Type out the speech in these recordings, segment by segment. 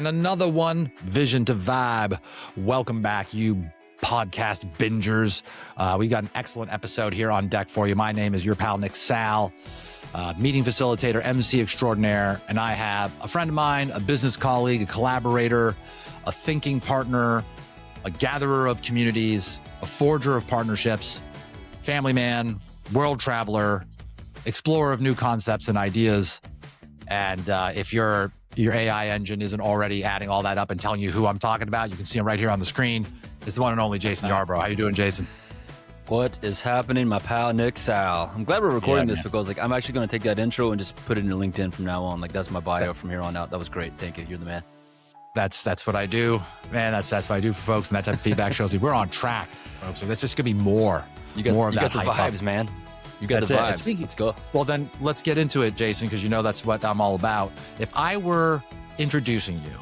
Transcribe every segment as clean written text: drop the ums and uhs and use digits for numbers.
and another one, Vision to Vibe. Welcome back, you podcast bingers. We got an excellent episode here on deck for you. My name is your pal, Nick Sal, meeting facilitator, MC extraordinaire, and I have a friend of mine, a business colleague, a collaborator, a thinking partner, a gatherer of communities, a forger of partnerships, family man, world traveler, explorer of new concepts and ideas. And if your AI engine isn't already adding all that up and telling you who I'm talking about, you can see him right here on the screen. It's the one and only Jason Yarborough. How you doing, Jason? What is happening, my pal Nick Sal? I'm glad we're recording this because I'm actually going to take that intro and just put it in LinkedIn from now on. That's my bio from here on out. That was great. Thank you. You're the man. That's what I do, man. That's what I do for folks, and that type of feedback shows me we're on track, folks. So that's just gonna be more. You got the vibes, up. Man. You got the vibes. Let's go. Well, then let's get into it, Jason, because you know that's what I'm all about. If I were introducing you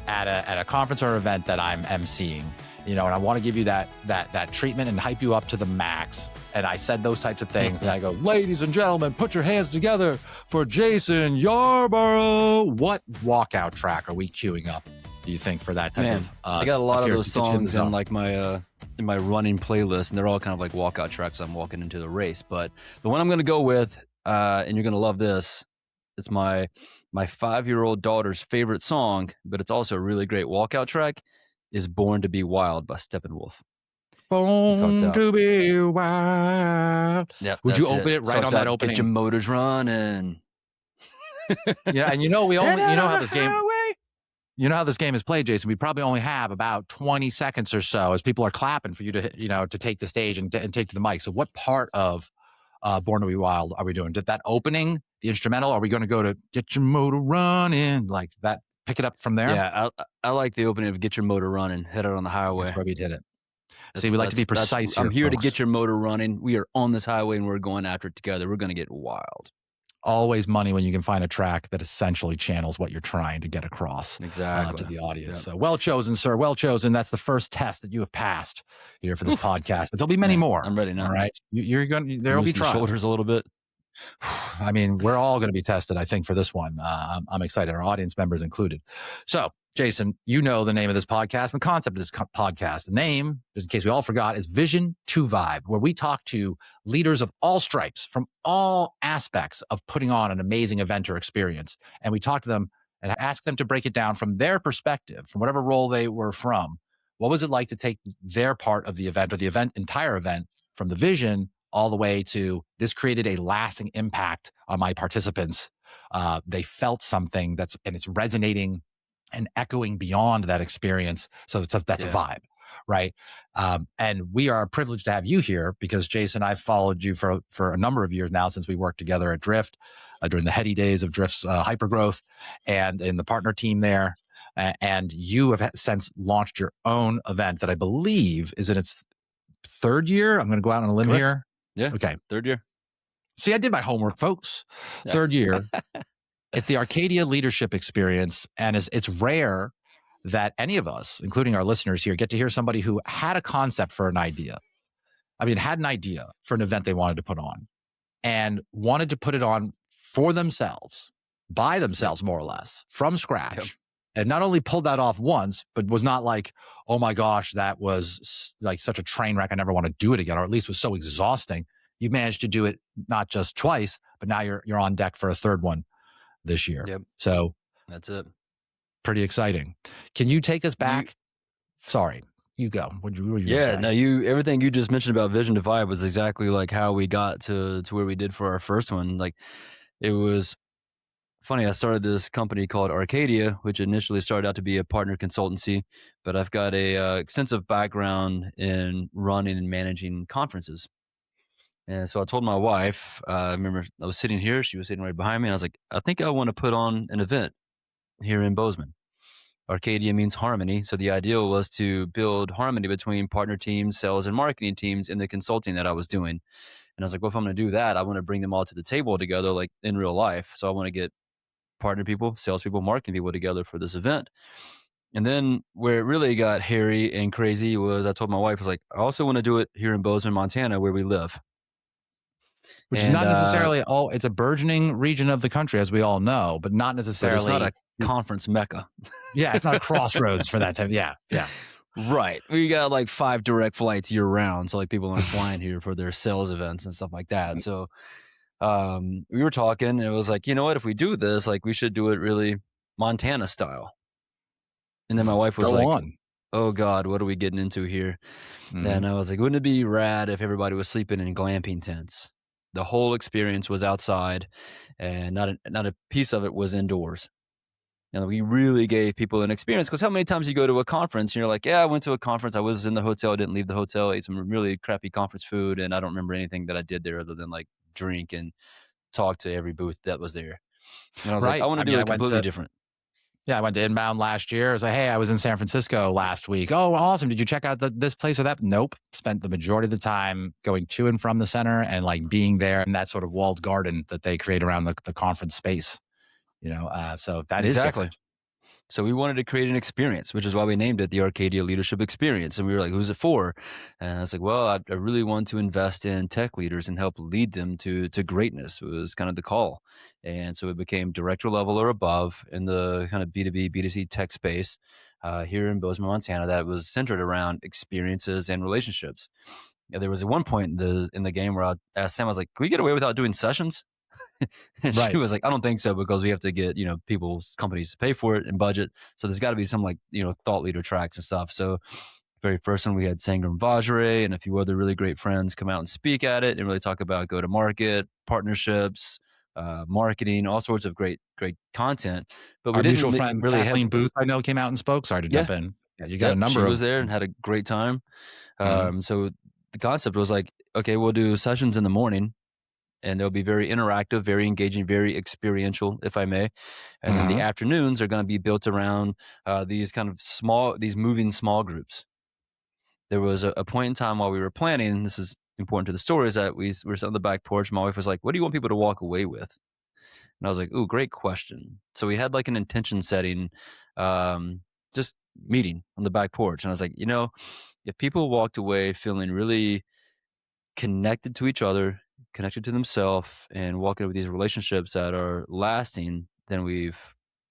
at a conference or event that I'm emceeing, and I want to give you that treatment and hype you up to the max, and I said those types of things, and I go, ladies and gentlemen, put your hands together for Jason Yarborough. What walkout track are we queuing up, do you think, for that type of I got a lot of those songs in in my running playlist, and they're all kind of like walkout tracks. I'm walking into the race, but the one I'm going to go with, and you're going to love this, it's my 5-year-old daughter's favorite song, but it's also a really great walkout track, is Born to Be Wild by Steppenwolf. Born to be wild. Yeah, would you open it right on that opening? Get your motors running. Yeah, and we only how this game. You know how this game is played, Jason. We probably only have about 20 seconds or so as people are clapping for you to take the stage and take to the mic. So, what part of Born to Be Wild are we doing? Did that opening, the instrumental? Are we going to go to Get Your Motor Running, like that? Pick it up from there. Yeah, I like the opening of Get Your Motor Running. Head out on the highway. That's where we did it. See, we like to be precise. I'm here folks. to get your motor running. We are on this highway and we're going after it together. We're going to get wild. Always money when you can find a track that essentially channels what you're trying to get across to the audience. Yep. So well chosen, sir. Well chosen. That's the first test that you have passed here for this podcast, but there'll be many more. I'm ready now. All right. You're going. There will be trials. Shoulders a little bit. I mean, we're all going to be tested, I think, for this one. I'm excited, our audience members included. So, Jason, you know the name of this podcast and the concept of this podcast. The name, just in case we all forgot, is Vision to Vibe, where we talk to leaders of all stripes from all aspects of putting on an amazing event or experience. And we talk to them and ask them to break it down from their perspective, from whatever role they were from. What was it like to take their part of the event or the entire event from the vision all the way to this created a lasting impact on my participants. They felt something and it's resonating and echoing beyond that experience. So that's a vibe, right? And we are privileged to have you here because, Jason, I've followed you for a number of years now since we worked together at Drift during the heady days of Drift's hypergrowth and in the partner team there. And you have since launched your own event that I believe is in its third year. I'm going to go out on a limb here. Yeah. Okay. Third year. See, I did my homework, folks. Third year. It's the Arcadia Leadership Experience. And it's rare that any of us, including our listeners here, get to hear somebody who had a concept for an idea. Had an idea for an event they wanted to put on and wanted to put it on for themselves, by themselves, more or less, from scratch. Yep. And not only pulled that off once, but was not like, oh my gosh, that was like such a train wreck. I never want to do it again, or at least was so exhausting. You managed to do it not just twice, but now you're on deck for a third one this year. Yep. So that's it. Pretty exciting. Can you take us back? Sorry, you go. What you yeah, no, everything you just mentioned about Vision to Vibe was exactly like how we got to where we did for our first one. Like it was funny, I started this company called Arcadia, which initially started out to be a partner consultancy, but I've got a extensive background in running and managing conferences. And so I told my wife, I remember I was sitting here, she was sitting right behind me, and I was like, I think I want to put on an event here in Bozeman. Arcadia means harmony. So the idea was to build harmony between partner teams, sales, and marketing teams in the consulting that I was doing. And I was like, well, if I'm going to do that, I want to bring them all to the table together, like in real life. So I want to get partner people, salespeople, marketing people together for this event. And then where it really got hairy and crazy was I told my wife, I was like, I also want to do it here in Bozeman, Montana, where we live. Which is not necessarily it's a burgeoning region of the country, as we all know, but not necessarily. But it's not a conference mecca. Yeah, it's not a crossroads for that type. Yeah, yeah. Right. We got like 5 direct flights year round. So like people aren't flying here for their sales events and stuff like that. So we were talking and it was like, you know what, if we do this, like we should do it really Montana style. And then my wife was Go like, on. oh God, what are we getting into here? And I was like, wouldn't it be rad if everybody was sleeping in glamping tents? The whole experience was outside and not a piece of it was indoors. And we really gave people an experience because how many times you go to a conference and you're like, yeah, I went to a conference. I was in the hotel. I didn't leave the hotel. Ate some really crappy conference food. And I don't remember anything that I did there other than like drink and talk to every booth that was there. And I was like, I Right. want to I do mean, it completely different. I went to Inbound last year. I was like, hey, I was in San Francisco last week. Oh, awesome. Did you check out this place or that? Nope. Spent the majority of the time going to and from the center and like being there in that sort of walled garden that they create around the conference space, so that is Exactly. different. So we wanted to create an experience, which is why we named it the Arcadia Leadership Experience. And we were like, who's it for? And I was like, well, I really want to invest in tech leaders and help lead them to greatness. It was kind of the call. And so it became director level or above in the kind of B2B, B2C tech space here in Bozeman, Montana, that was centered around experiences and relationships. Yeah, there was one point in the game where I asked Sam, I was like, can we get away without doing sessions? And she Right. was like, I don't think so because we have to get, people's companies to pay for it and budget. So there's got to be some like, thought leader tracks and stuff. So very first one, we had Sangram Vajre and a few other really great friends come out and speak at it and really talk about go to market, partnerships, marketing, all sorts of great content. But we Our mutual didn't friend, really have, Kathleen Booth, I know came out and spoke. Sorry to yeah, jump in. Yeah, you got a yep. She number was of. there and had a great time. Mhm. So the concept was like, okay, we'll do sessions in the morning and they'll be very interactive, very engaging, very experiential, if I may. And then the Mhm. afternoons are going to be built around these kind of these moving small groups. There was a point in time while we were planning, and this is important to the story, is that we were sitting on the back porch. My wife was like, what do you want people to walk away with? And I was like, ooh, great question. So we had like an intention setting, just meeting on the back porch. And I was like, if people walked away feeling really connected to each other, connected to themselves, and walking with these relationships that are lasting, then we've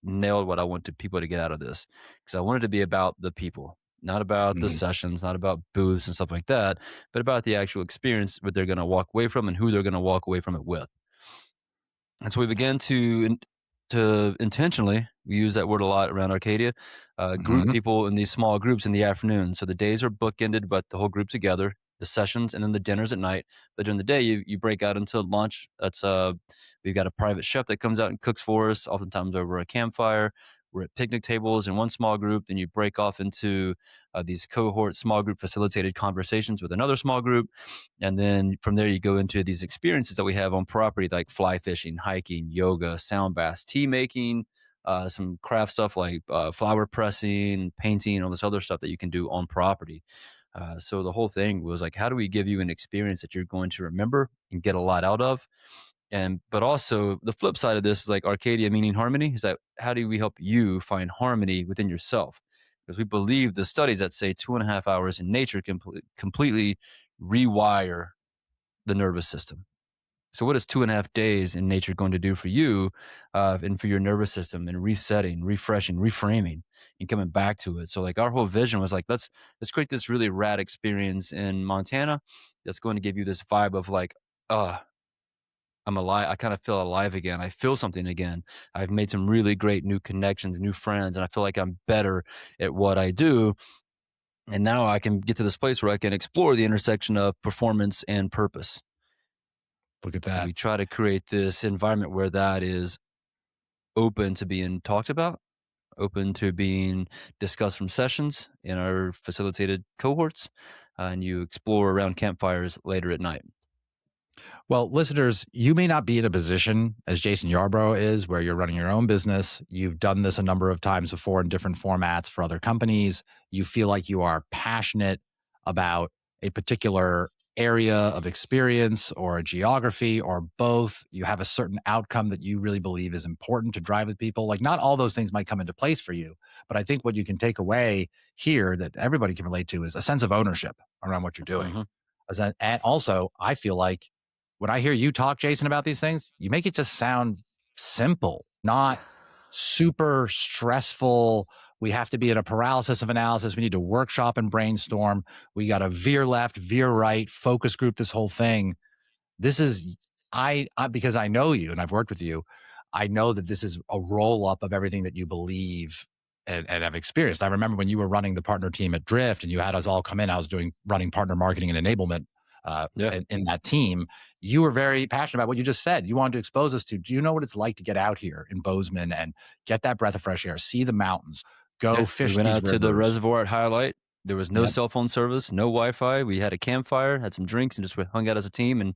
nailed what I wanted people to get out of this. Because I wanted to be about the people, not about the Mhm. sessions, not about booths and stuff like that, but about the actual experience, what they're going to walk away from and who they're going to walk away from it with. And so we began to intentionally, we use that word a lot around Arcadia, group Mhm. people in these small groups in the afternoon. So the days are bookended, but the whole group together, the sessions, and then the dinners at night. But during the day, you break out into lunch. That's we've got a private chef that comes out and cooks for us, oftentimes over a campfire. We're at picnic tables in one small group. Then you break off into these cohort small group facilitated conversations with another small group. And then from there, you go into these experiences that we have on property, like fly fishing, hiking, yoga, sound baths, tea making, some craft stuff like flower pressing, painting, all this other stuff that you can do on property. So the whole thing was like, how do we give you an experience that you're going to remember and get a lot out of? But also the flip side of this is like Arcadia meaning harmony, is that how do we help you find harmony within yourself? Because we believe the studies that say 2.5 hours in nature can completely rewire the nervous system. So what is 2.5 days in nature going to do for you and for your nervous system and resetting, refreshing, reframing and coming back to it? So like our whole vision was like, let's create this really rad experience in Montana that's going to give you this vibe of like, I'm alive. I kind of feel alive again. I feel something again. I've made some really great new connections, new friends, and I feel like I'm better at what I do. And now I can get to this place where I can explore the intersection of performance and purpose. Look at And that. we try to create this environment where that is open to being talked about, open to being discussed from sessions in our facilitated cohorts, and you explore around campfires later at night. Well, listeners, you may not be in a position as Jason Yarborough is, where you're running your own business. You've done this a number of times before in different formats for other companies. You feel like you are passionate about a particular area of experience or a geography or both. You have a certain outcome that you really believe is important to drive with people. Like, not all those things might come into place for you, but I think what you can take away here that everybody can relate to is a sense of ownership around what you're doing. Mm-hmm. And also, I feel like when I hear you talk, Jason, about these things, you make it just sound simple, not super stressful. We have to be in a paralysis of analysis. We need to workshop and brainstorm. We got to veer left, veer right, focus group, this whole thing. This is, because I know you and I've worked with you, I know that this is a roll up of everything that you believe and have experienced. I remember when you were running the partner team at Drift and you had us all come in, I was running partner marketing and enablement in that team. You were very passionate about what you just said. You wanted to expose us to, do you know what it's like to get out here in Bozeman and get that breath of fresh air, see the mountains, go fish we went these out to the rivers? reservoir at Highlight. There was no Yep. cell phone service, no Wi-Fi. We had a campfire, had some drinks, and just hung out as a team and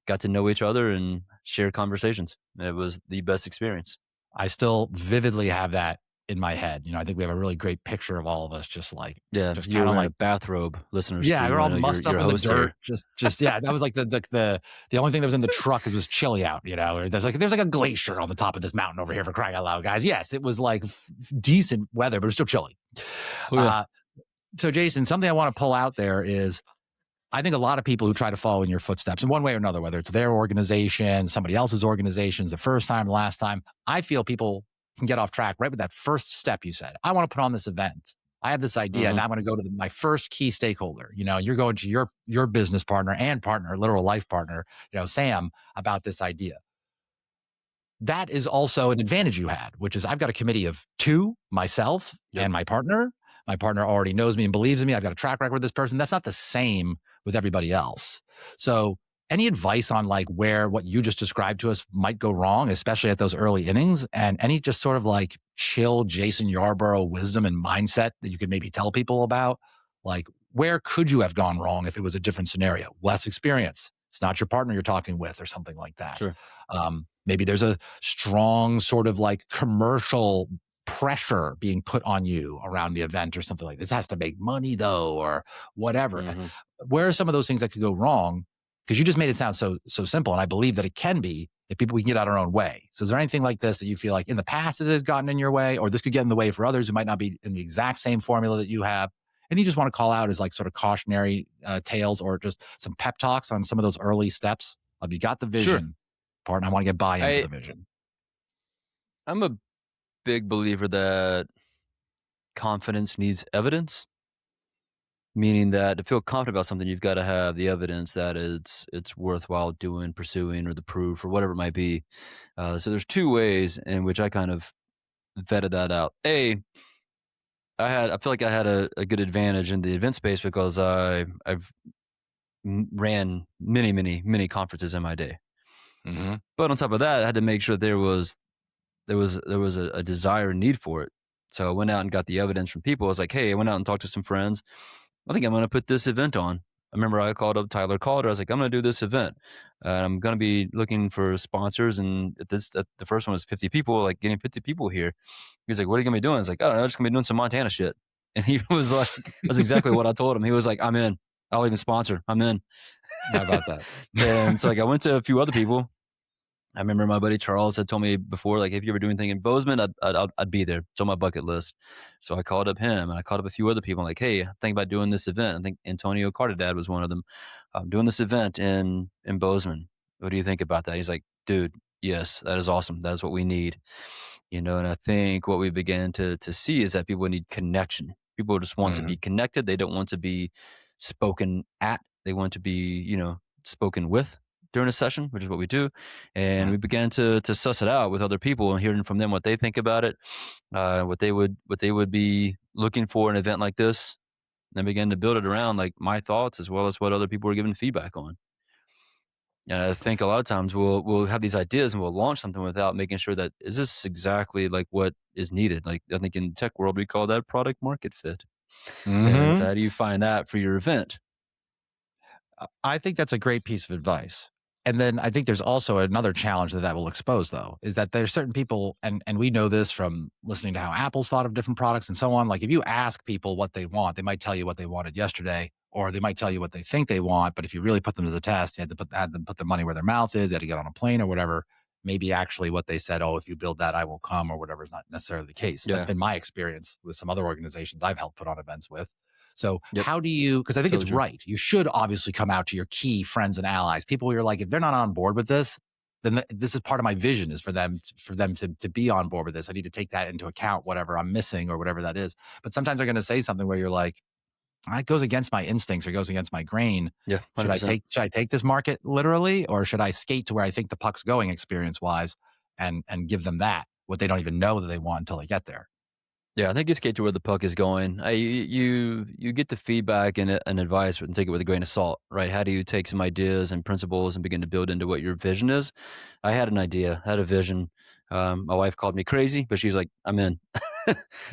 got to know each other and shared conversations. It was the best experience. I still vividly have that in my head. I think we have a really great picture of all of us just you kind were of wearing like, a bathrobe, listeners. yeah, we're all your, mussed up your in the host dirt. here. Yeah, that was like the only thing that was in the truck was chilly out, or there's like a glacier on the top of this mountain over here, for crying out loud, guys. Yes, it was like decent weather, but it was still chilly. Oh, yeah. So Jason, something I want to pull out there is, I think a lot of people who try to follow in your footsteps in one way or another, whether it's their organization, somebody else's organizations, the first time, the last time, I feel people can get off track right with that first step you said. I want to put on this event. I have this idea, and I'm going to go to my first key stakeholder. You're going to your business partner and partner, literal life partner, Sam, about this idea. That is also an advantage you had, which is I've got a committee of 2, myself and my partner. My partner already knows me and believes in me. I've got a track record with this person. That's not the same with everybody else. So any advice on like where what you just described to us might go wrong, especially at those early innings, and any just sort of like chill Jason Yarborough wisdom and mindset that you could maybe tell people about? Like, where could you have gone wrong if it was a different scenario? Less experience. It's not your partner you're talking with or something like that. Sure. Maybe there's a strong sort of like commercial pressure being put on you around the event or something like this. Has to make money though, or whatever. Where are some of those things that could go wrong? Because you just made it sound so simple, and I believe that it can be if we can get out our own way. So is there anything like this that you feel like in the past it has gotten in your way, or this could get in the way for others who might not be in the exact same formula that you have? And you just want to call out as like sort of cautionary tales or just some pep talks on some of those early steps of, you got the vision part, and I want to get buy-in to the vision. I'm a big believer that confidence needs evidence, meaning that to feel confident about something, you've got to have the evidence that it's worthwhile doing, pursuing, or the proof, or whatever it might be. So there's 2 ways in which I kind of vetted that out. I feel like I had a good advantage in the event space because I've ran many conferences in my day. But on top of that, I had to make sure there was a desire and need for it. So I went out and got the evidence from people. I was like, hey, I went out and talked to some friends. I think I'm going to put this event on. I remember I called up Tyler Calder. I was like, I'm going to do this event. I'm going to be looking for sponsors. And the first one was 50 people, like getting 50 people here. He was like, what are you going to be doing? I was like, I don't know, I'm just going to be doing some Montana shit. And he was like, that's exactly what I told him. He was like, I'm in. I'll even sponsor. I'm in. How about that? And so like I went to a few other people. I remember my buddy Charles had told me before, like, if you ever do anything in Bozeman, I'd be there. It's on my bucket list. So I called up him, and I called up a few other people. I'm like, hey, I'm thinking about doing this event. I think Antonio Cardadad was one of them. I'm doing this event in Bozeman. What do you think about that? He's like, dude, yes, that is awesome. That is what we need. And I think what we began to see is that people need connection. People just want to be connected. They don't want to be spoken at. They want to be, spoken with during a session, which is what we do. And we began to suss it out with other people and hearing from them what they think about it, what they would be looking for in an event like this. And I began to build it around like my thoughts as well as what other people were giving feedback on. And I think a lot of times we'll have these ideas and we'll launch something without making sure that, is this exactly like what is needed? Like I think in tech world, we call that product market fit. And so how do you find that for your event? I think that's a great piece of advice. And then I think there's also another challenge that will expose, though, is that there's certain people, and we know this from listening to how Apple's thought of different products and so on. Like if you ask people what they want, they might tell you what they wanted yesterday, or they might tell you what they think they want. But if you really put them to the test, you had to had them put their money where their mouth is, they had to get on a plane or whatever. Maybe actually what they said, oh, if you build that, I will come, or whatever, is not necessarily the case. That's been my experience with some other organizations I've helped put on events with. So how do you, because I think it's right. You should obviously come out to your key friends and allies, people who you're like, if they're not on board with this, then this is part of my vision, is for them to be on board with this. I need to take that into account, whatever I'm missing or whatever that is. But sometimes they're going to say something where you're like, it goes against my instincts or goes against my grain. Yeah, 100%. Should I take this market literally, or should I skate to where I think the puck's going experience wise and give them that, what they don't even know that they want until they get there? Yeah, I think you skate to where the puck is going. You get the feedback and advice and take it with a grain of salt, right? How do you take some ideas and principles and begin to build into what your vision is? I had an idea, had a vision. My wife called me crazy, but she's like, "I'm in."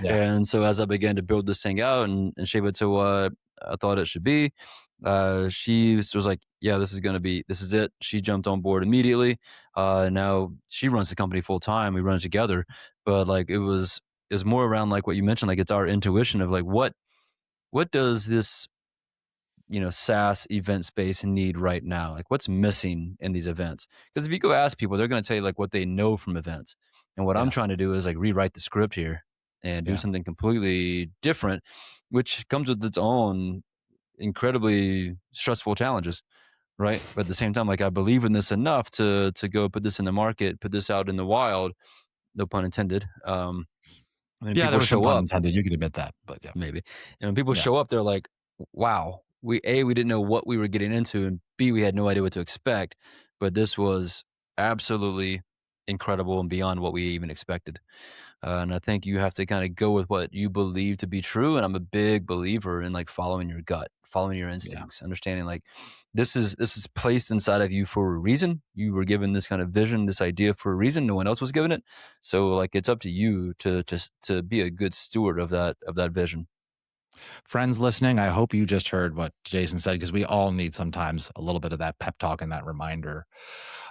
Yeah. And so as I began to build this thing out and shape it to what I thought it should be, she was like, "Yeah, this is it." She jumped on board immediately. Now she runs the company full time. We run it together, but like it was more around like what you mentioned, like it's our intuition of like what does this SaaS event space need right now? Like what's missing in these events? Because if you go ask people, they're going to tell you like what they know from events. And what I'm Yeah. trying to do is like rewrite the script here and do Yeah. something completely different, which comes with its own incredibly stressful challenges, right? But at the same time, like I believe in this enough to go put this in the market, put this out in the wild, no pun intended. And then Yeah. There people was some show pun up, intended. You can admit that, but yeah. maybe. And when people Yeah. show up, they're like, wow, we didn't know what we were getting into, and B, we had no idea what to expect. But this was absolutely incredible and beyond what we even expected. And I think you have to kind of go with what you believe to be true. And I'm a big believer in like following your gut, following your Yeah. instincts, understanding like this is placed inside of you for a reason. You were given this kind of vision, this idea for a reason. No one else was given it. So like it's up to you to be a good steward of that vision. Friends listening, I hope you just heard what Jason said, because we all need sometimes a little bit of that pep talk and that reminder.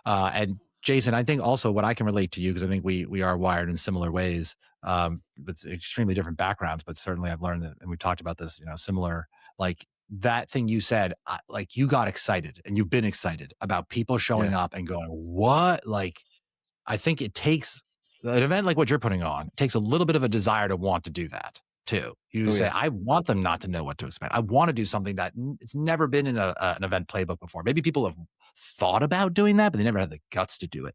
And Jason, I think also what I can relate to you, because I think we are wired in similar ways, with extremely different backgrounds, but certainly I've learned that, and we've talked about this, similar, like that thing you said, like you got excited and you've been excited about people showing Yeah. up and going, what? Like, I think it takes an event like what you're putting on, it takes a little bit of a desire to want to do that too. You Oh say, yeah. I want them not to know what to expect. I want to do something that it's never been in an event playbook before. Maybe people have thought about doing that, but they never had the guts to do it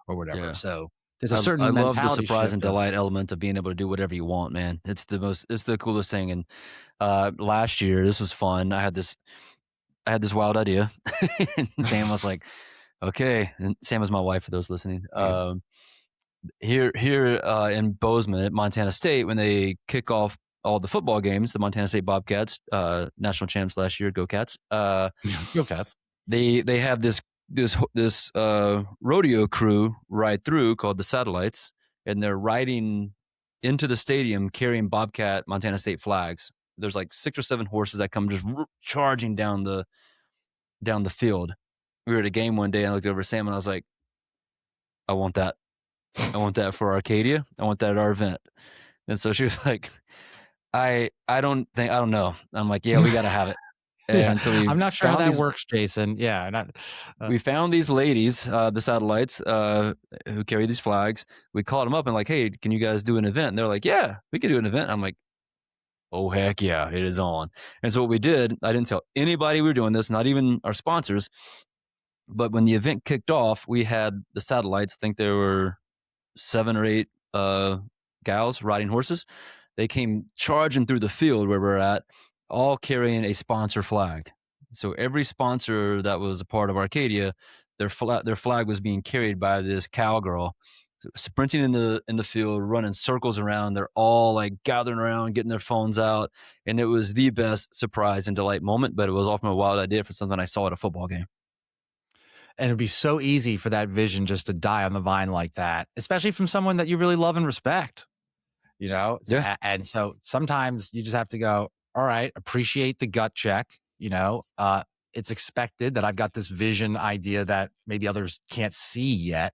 or whatever. Yeah. So there's a I certain love the mentality surprise shift. and delight element of being able to do whatever you want, man. It's the coolest thing. And last year, this was fun. I had this wild idea. And Sam was like, okay. And Sam is my wife for those listening. Here in Bozeman at Montana State, when they kick off all the football games, the Montana State Bobcats, national champs last year, go Cats. Go Cats. They have this rodeo crew ride through called the Satellites, and they're riding into the stadium carrying Bobcat Montana State flags. There's like 6 or 7 horses that come just charging down the field. We were at a game one day and I looked over at Sam and I was like, I want that. I want that for Arcadia. I want that at our event. And so she was like, I don't know. I'm like, yeah, we got to have it. Yeah. And so we I'm not sure how found that these works, Jason. Yeah. Not, we found these ladies, the Satellites, who carry these flags. We called them up and like, hey, can you guys do an event? And they're like, yeah, we can do an event. I'm like, oh heck yeah, it is on. And so what we did, I didn't tell anybody we were doing this, not even our sponsors. But when the event kicked off, we had the Satellites. I think there were 7 or 8 gals riding horses. They came charging through the field where we're at, all carrying a sponsor flag. So every sponsor that was a part of Arcadia, their flag was being carried by this cowgirl, sprinting in the field, running circles around. They're all like gathering around, getting their phones out, and it was the best surprise and delight moment. But it was often a wild idea for something I saw at a football game. and it'd be so easy for that vision just to die on the vine like that, especially from someone that you really love and respect. Yeah. And so sometimes you just have to go, all right, appreciate the gut check. It's expected that I've got this vision idea that maybe others can't see yet,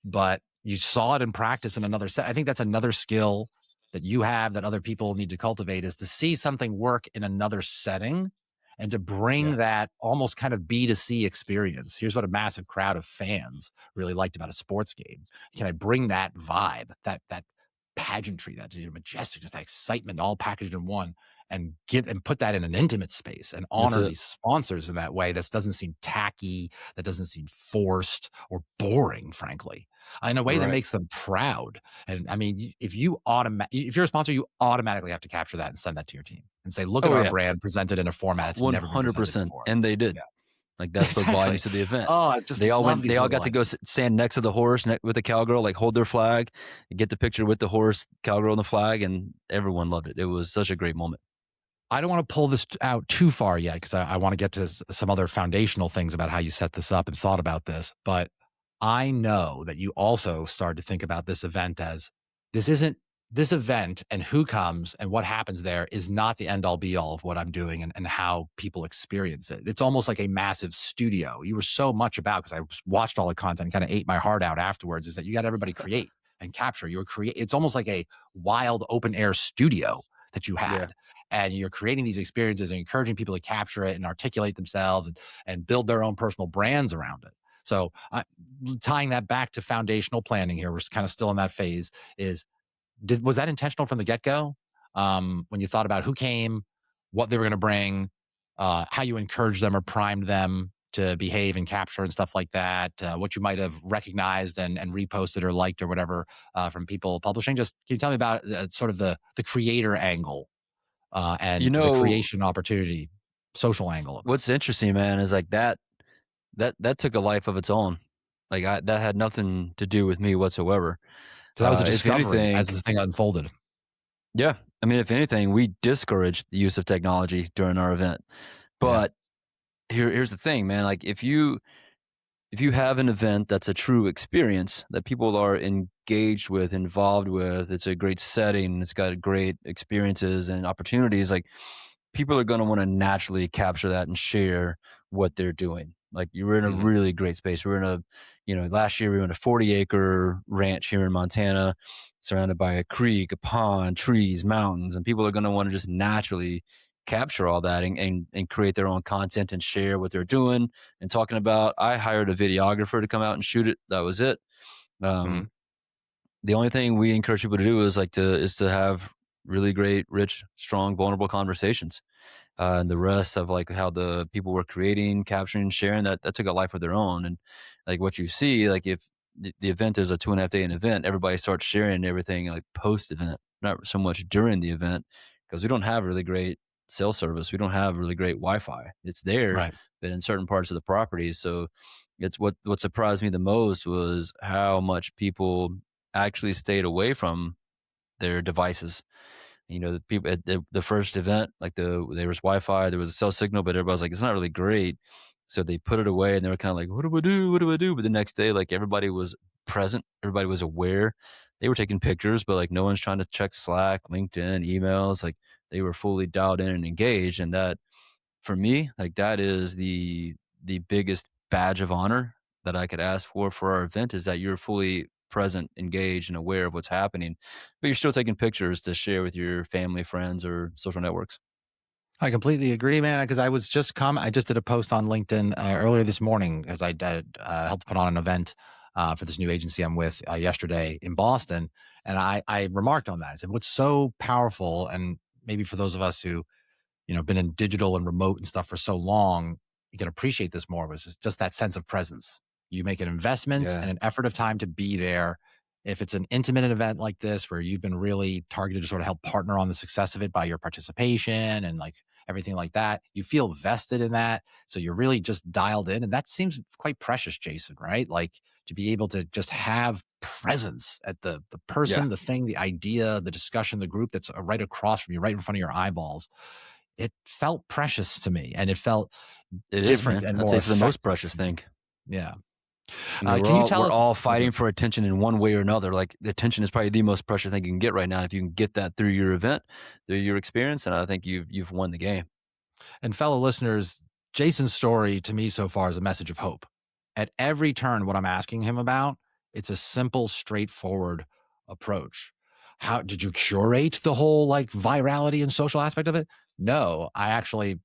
but you saw it in practice in another set. I think that's another skill that you have that other people need to cultivate, is to see something work in another setting and to bring Yeah. that almost kind of B2C experience. Here's what a massive crowd of fans really liked about a sports game. Can I bring that vibe, that pageantry, that majestic, just that excitement all packaged in one, and put that in an intimate space and That's honor it. these sponsors in that way. That doesn't seem tacky, that doesn't seem forced or boring, frankly, in a way that Right. makes them proud. And I mean, if you're a sponsor, you automatically have to capture that and send that to your team and say, look at Oh our yeah, brand presented in a format that's never been presented 100%. before. And they did. Yeah, Like that spoke exactly. volumes to the event. Oh, I just They all love went. They these all little got to go ideas. stand next to the horse with the cowgirl, like hold their flag, get the picture with the horse, cowgirl, and the flag, and everyone loved it. It was such a great moment. I don't want to pull this out too far yet because I want to get to some other foundational things about how you set this up and thought about this. But I know that you also started to think about this event as this event and who comes and what happens there is not the end all be all of what I'm doing and how people experience it. It's almost like a massive studio. You were so much about, because I watched all the content and kind of ate my heart out afterwards, is that you got everybody create and capture. It's almost like a wild open air studio that you Yeah. had. And you're creating these experiences and encouraging people to capture it and articulate themselves and build their own personal brands around it. So tying that back to foundational planning here, we're kind of still in that phase, was that intentional from the get-go? When you thought about who came, what they were going to bring, how you encouraged them or primed them to behave and capture and stuff like that, what you might have recognized and reposted or liked or whatever from people publishing. Just can you tell me about sort of the creator angle You and the know creation opportunity, social angle of it? what's interesting, man, is like that took a life of its own. Like that had nothing to do with me whatsoever. So that was a If discovery anything, as the thing unfolded. yeah. I mean, if anything, we discouraged the use of technology during our event. Yeah. But here's the thing, man. Like if you have an event that's a true experience that people are engaged with, involved with, it's a great setting, it's got great experiences and opportunities, like people are going to want to naturally capture that and share what they're doing. Like you were in a Mhm. really great space. We're in last year we were in a 40-acre ranch here in Montana, surrounded by a creek, a pond, trees, mountains, and people are going to want to just naturally capture all that and create their own content and share what they're doing and talking about. I hired a videographer to come out and shoot it. That was it. Mhm. Um, the only thing we encourage people to do is to have really great, rich, strong, vulnerable conversations. And the rest of like how the people were creating, capturing, sharing, that took a life of their own. And like what you see, like if the event is a 2.5 day event, everybody starts sharing everything like post event, not so much during the event, because we don't have really great cell service. We don't have really great Wi-Fi. It's there, Right. but in certain parts of the property. So it's what surprised me the most was how much people actually stayed away from their devices. The people at the first event, like there was Wi-Fi, there was a cell signal, but everybody was like, it's not really great. So they put it away and they were kind of like, what do I do? What do I do? But the next day, like everybody was present, everybody was aware. They were taking pictures, but like no one's trying to check Slack, LinkedIn, emails. Like they were fully dialed in and engaged. And that for me, like that is the biggest badge of honor that I could ask for our event is that you're fully present, engaged, and aware of what's happening, but you're still taking pictures to share with your family, friends, or social networks. I completely agree, man. Because I just did a post on LinkedIn earlier this morning as I did, helped put on an event for this new agency I'm with yesterday in Boston, and I remarked on that. I said, "What's so powerful?" And maybe for those of us who been in digital and remote and stuff for so long, you can appreciate this more. Was just that sense of presence. You make an investment Yeah, and an effort of time to be there. If it's an intimate event like this, where you've been really targeted to sort of help partner on the success of it by your participation and like everything like that, you feel vested in that. So you're really just dialed in. And that seems quite precious, Jason, right? Like to be able to just have presence at the yeah, person, the thing, the idea, the discussion, the group that's right across from you, right in front of your eyeballs. It felt precious to me, and it felt it is, different man. and I'd say more it's the most effective. precious thing. Yeah. I mean, Can you tell we're us? all Oh, fighting for attention in one way or another. Like the attention is probably the most precious thing you can get right now. If you can get that through your event, through your experience, and I think you've won the game. and fellow listeners, Jason's story to me so far is a message of hope. At every turn, what I'm asking him about, it's a simple, straightforward approach. How did you curate the whole like virality and social aspect of it? No, I actually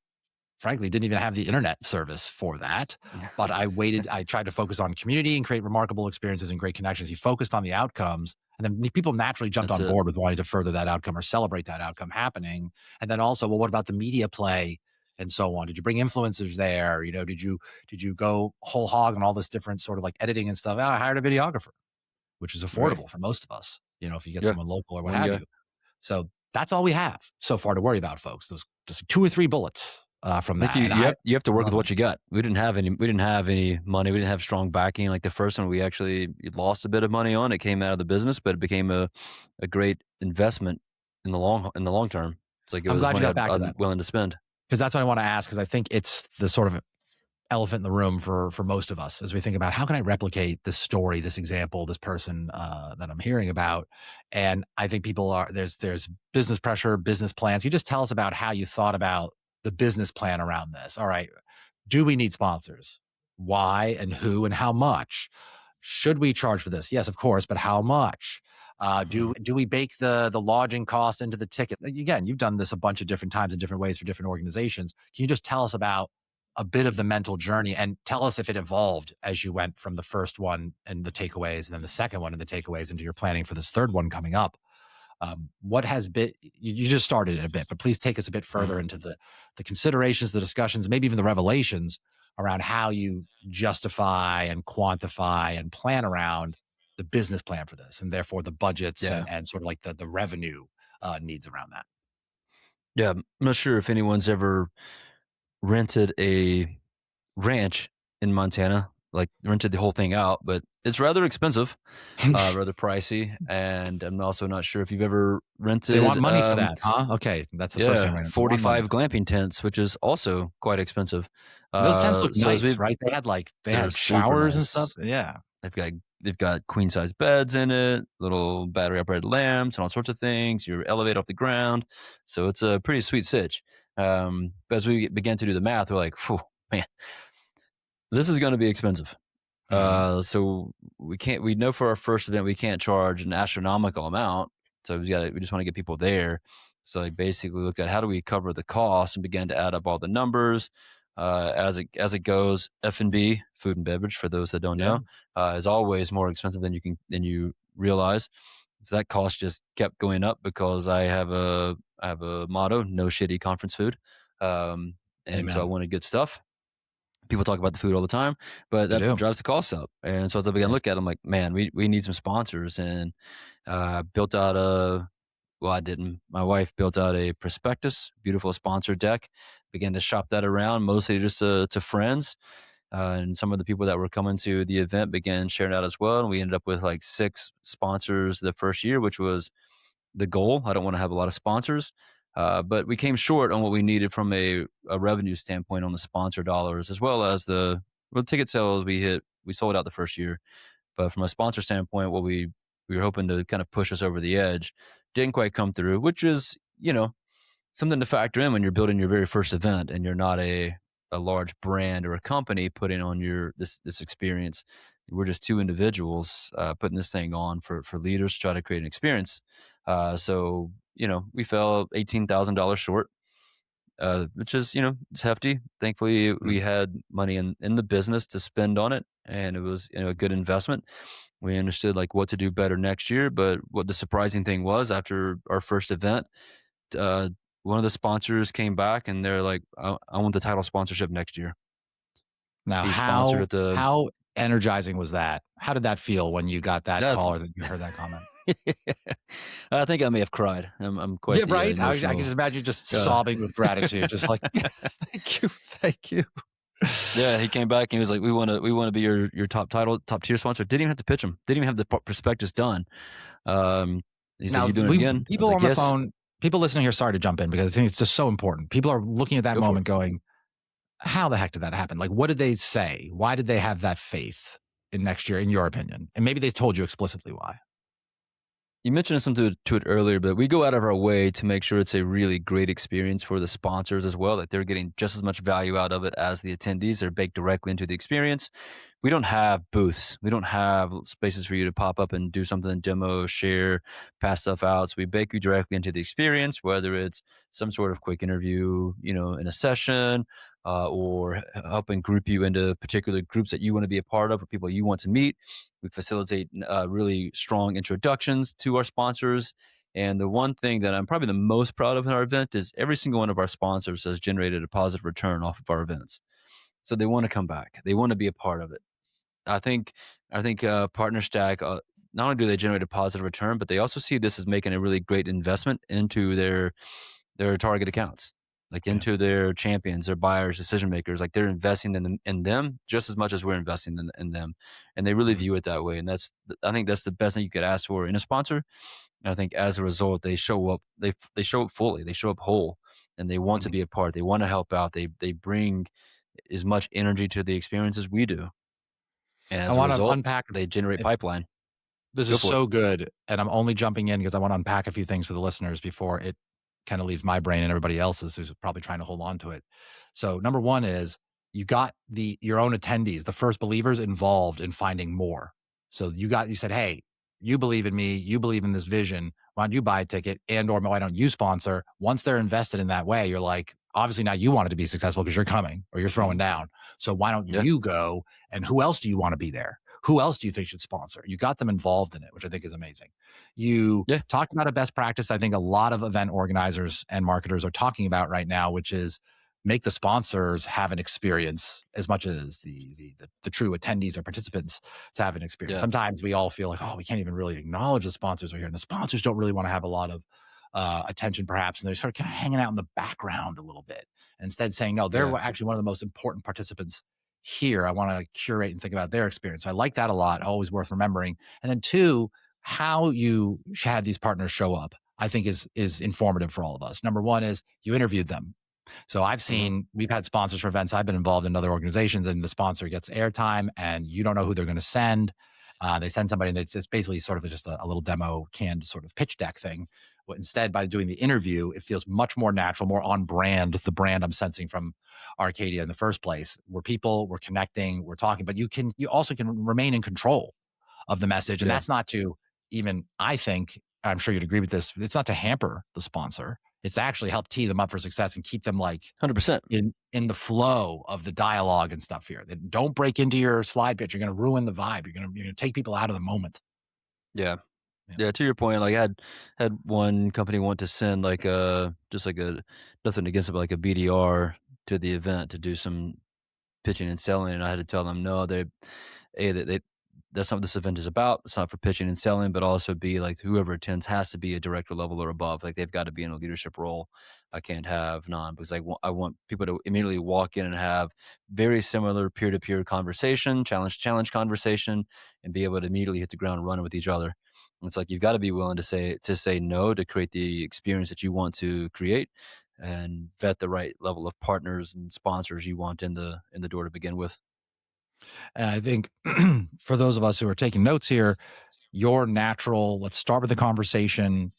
frankly didn't even have the internet service for that. But I tried to focus on community and create remarkable experiences and great connections. He focused on the outcomes, and then people naturally jumped That's on it. board with wanting to further that outcome or celebrate that outcome happening. And then also, well, what about the media play and so on? Did you bring influencers there? Did you go whole hog on all this different sort of like editing and stuff? I hired a videographer, which is Right. affordable for most of us, if you get Yeah. someone local or what One have guy. you. So that's all we have so far to worry about, folks. Those just 2 or 3 bullets from I think that. And you have to work with love what them. you got. We didn't have any money. We didn't have strong backing. Like the first one, we actually lost a bit of money on. It came out of the business, but it became a great investment in the long term. It's like it I'm was glad you money got back to I'm that, willing to spend. because that's what I want to ask, because I think it's the sort of elephant in the room for most of us as we think about how can I replicate this story, this example, this person that I'm hearing about. And I think there's business pressure, business plans. You just tell us about how you thought about the business plan around this. All right. Do we need sponsors? Why and who and how much? Should we charge for this? Yes, of course, but how much? Do we bake the lodging cost into the ticket? Again, you've done this a bunch of different times in different ways for different organizations. Can you just tell us about a bit of the mental journey, and tell us if it evolved as you went from the first one and the takeaways, and then the second one and the takeaways into your planning for this third one coming up? What has been, you just started it a bit, but please take us a bit further into the considerations, the discussions, maybe even the revelations around how you justify and quantify and plan around the business plan for this, and therefore the budgets Yeah. and sort of like the revenue needs around that. Yeah. I'm not sure if anyone's ever rented a ranch in Montana, like rented the whole thing out, but it's rather expensive, rather pricey. And I'm also not sure if you've ever They want rented, money for that, huh? Okay, that's the first thing right now. They want money. 45 glamping tents, which is also quite expensive. And those tents look So as nice, we, right? They they're had super showers and stuff. nice. Yeah. They've got queen size beds in it, little battery operated lamps, and all sorts of things. You're elevated off the ground, so it's a pretty sweet sitch. But as we began to do the math, we're like, "Phew, man, this is going to be expensive." Mhm. So we know for our first event we can't charge an astronomical amount. So we just want to get people there. So like basically looked at how do we cover the cost and began to add up all the numbers. As it goes, F&B, food and beverage, for those that don't Yeah. know, is always more expensive than you realize. So that cost just kept going up because I have a motto: no shitty conference food. And so I Amen. wanted good stuff. People talk about the food all the time, but They that do. drives the costs up. And so as I began to Yes. look at it, I'm like, man, we need some sponsors. And built out I didn't. My wife built out a prospectus, beautiful sponsor deck, began to shop that around, mostly just to friends. And some of the people that were coming to the event began sharing out as well. And we ended up with like 6 sponsors the first year, which was the goal. I don't want to have a lot of sponsors, but we came short on what we needed from a revenue standpoint on the sponsor dollars, as well as the ticket sales we sold out the first year. But from a sponsor standpoint, what we were hoping to kind of push us over the edge didn't quite come through, which is, something to factor in when you're building your very first event and you're not a large brand or a company putting on this experience. We're just 2 individuals putting this thing on for leaders to try to create an experience. So we fell $18,000 short, which is it's hefty. Thankfully, we Mhm. had money in the business to spend on it, and it was a good investment. We understood like what to do better next year. But what the surprising thing was, after our first event, uh, one of the sponsors came back and they're like, I want the title sponsorship next year. Now, He sponsored how at the how energizing was that? How did that feel when you got that that, call or that you heard that comment? I think I may have cried. I'm quite Yeah, the right? I can just emotional. imagine you just Uh, sobbing with gratitude, just like, "Thank you, thank you." yeah, he came back and he was like, we want to be your top tier sponsor. Didn't even have to pitch him. Didn't even have the prospectus done. Um, he said, Now, "You doing it again?" I was people like, on the "Yes." phone, people listening here, sorry to jump in because I think it's just so important. People are looking at that Go for it. moment going, how the heck did that happen? Like, what did they say? Why did they have that faith in next year, in your opinion? And maybe they told you explicitly why. You mentioned something to it earlier, but we go out of our way to make sure it's a really great experience for the sponsors as well, that they're getting just as much value out of it as the attendees. They're baked directly into the experience. we don't have booths. We don't have spaces for you to pop up and do something, demo, share, pass stuff out. So we bake you directly into the experience, whether it's some sort of quick interview, in a session, or helping group you into particular groups that you want to be a part of or people you want to meet. We facilitate really strong introductions to our sponsors. And the one thing that I'm probably the most proud of in our event is every single one of our sponsors has generated a positive return off of our events. So they want to come back. They want to be a part of it. I think Partner Stack, not only do they generate a positive return, but they also see this as making a really great investment into their target accounts, like Yeah. into their champions, their buyers, decision makers. Like they're investing in them just as much as we're investing in them, and they really Mhm. view it that way. And I think that's the best thing you could ask for in a sponsor. And I think as a result, they show up. They show up fully. They show up whole, and they want to Mhm. be a part. They want to help out. They bring as much energy to the experience as we do. And I as a want to result, unpack they generate if pipeline. this Go is for it. so good, and I'm only jumping in because I want to unpack a few things for the listeners before it kind of leaves my brain and everybody else's who's probably trying to hold on to it. So number one is you got your own attendees, the first believers involved in finding more. So you said, hey, you believe in me, you believe in this vision. Why don't you buy a ticket or why don't you sponsor? Once they're invested in that way, you're like, obviously now you want it to be successful because you're coming or you're throwing Mhm. down. So why don't Yeah. you go? And who else do you want to be there? Who else do you think should sponsor? You got them involved in it, which I think is amazing. You Yeah. talked about a best practice I think a lot of event organizers and marketers are talking about right now, which is make the sponsors have an experience as much as the true attendees or participants to have an experience. Yeah. Sometimes we all feel like, oh, we can't even really acknowledge the sponsors are here. And the sponsors don't really want to have a lot of attention perhaps. And they're sort of kind of hanging out in the background a little bit. And instead saying, no, they're Yeah. actually one of the most important participants here. I want to curate and think about their experience. So I like that a lot. Always worth remembering. And then two, how you had these partners show up, I think is informative for all of us. Number one is you interviewed them. So Mhm. we've had sponsors for events. I've been involved in other organizations and the sponsor gets airtime and you don't know who they're going to send. They send somebody and it's basically sort of just a little demo canned sort of pitch deck thing. But instead, by doing the interview, it feels much more natural, more on brand, the brand I'm sensing from Arcadia in the first place. We're connecting, we're talking, but you also can remain in control of the message. And Yeah. that's not to even, I think, I'm sure you'd agree with this, it's not to hamper the sponsor. It's to actually help tee them up for success and keep them like 100%. in the flow of the dialogue and stuff here. Don't break into your slide pitch. You're going to ruin the vibe. You're going to take people out of the moment. Yeah. Yeah. Yeah, to your point, like, I had one company want to send, like, just like a nothing against it, but like a BDR to the event to do some pitching and selling, and I had to tell them, "No, they that's not what this event is about. It's not for pitching and selling, but also be like whoever attends has to be a director level or above. Like they've got to be in a leadership role. I can't have non because I want people to immediately walk in and have very similar peer to peer conversation, challenge to challenge conversation, and be able to immediately hit the ground running with each other. And it's like you've got to be willing to say no to create the experience that you want to create, and vet the right level of partners and sponsors you want in the door to begin with. And I think for those of us who are taking notes here, your natural, let's start with the conversation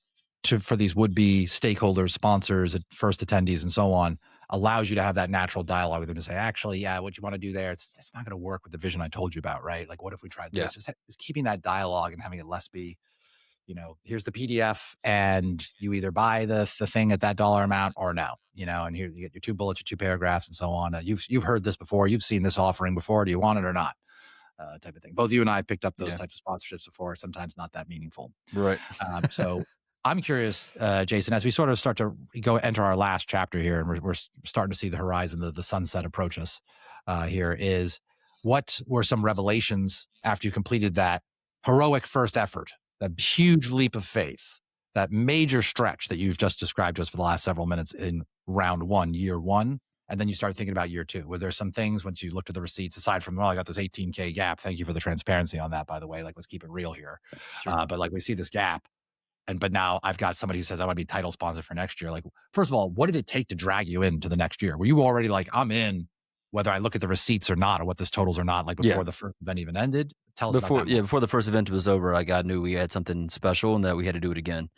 for these would-be stakeholders, sponsors, first attendees, and so on, allows you to have that natural dialogue with them to say, actually, yeah, what you want to do there, it's not going to work with the vision I told you about, right? Like, what if we tried Yeah. this? Just keeping that dialogue and having it less be, here's the PDF and you either buy the thing at that dollar amount or no, and here you get your 2 bullets, your 2 paragraphs and so on. You've heard this before. You've seen this offering before. Do you want it or not? Type of thing. Both you and I have picked up those Yeah. types of sponsorships before, sometimes not that meaningful. Right. So I'm curious, Jason, as we sort of start to enter our last chapter here, and we're starting to see the horizon, the sunset approach us here, is what were some revelations after you completed that heroic first effort, that huge leap of faith, that major stretch that you've just described to us for the last several minutes in round one, year one, and then you started thinking about year two? Were there some things once you looked at the receipts, aside from, well, I got this 18K gap. Thank you for the transparency on that, by the way. Like, let's keep it real here. Sure. But like we see this gap, but now I've got somebody who says I want to be title sponsor for next year. Like, first of all, what did it take to drag you into the next year? Were you already like, I'm in, whether I look at the receipts or not, or what this totals or not, like before Yeah. the first event even ended? Tell us about that. Before the first event was over, like I knew we had something special and that we had to do it again.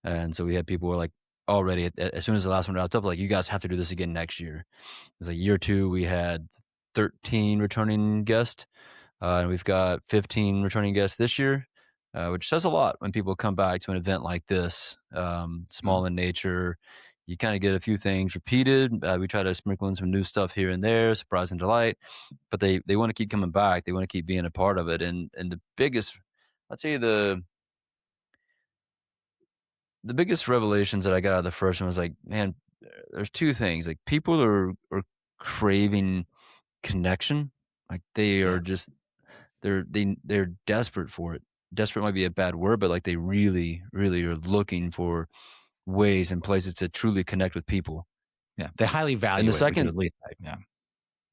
And so we had people who were like already as soon as the last one wrapped up, like, you guys have to do this again next year. It's like year two, we had 13 returning guests. And we've got 15 returning guests this year, which says a lot when people come back to an event like this, Mhm. small in nature. You kind of get a few things repeated. We try to sprinkle in some new stuff here and there, surprise and delight. But they want to keep coming back. They want to keep being a part of it. And the biggest, I'd say the biggest revelations that I got out of the first one was like, man, there's two things. Like people are craving connection. Like they Yeah. are just they're desperate for it. Desperate might be a bad word, but like they really, really are looking for ways and places to truly connect with people. Yeah. They highly And the value it. We should second at least say. Yeah.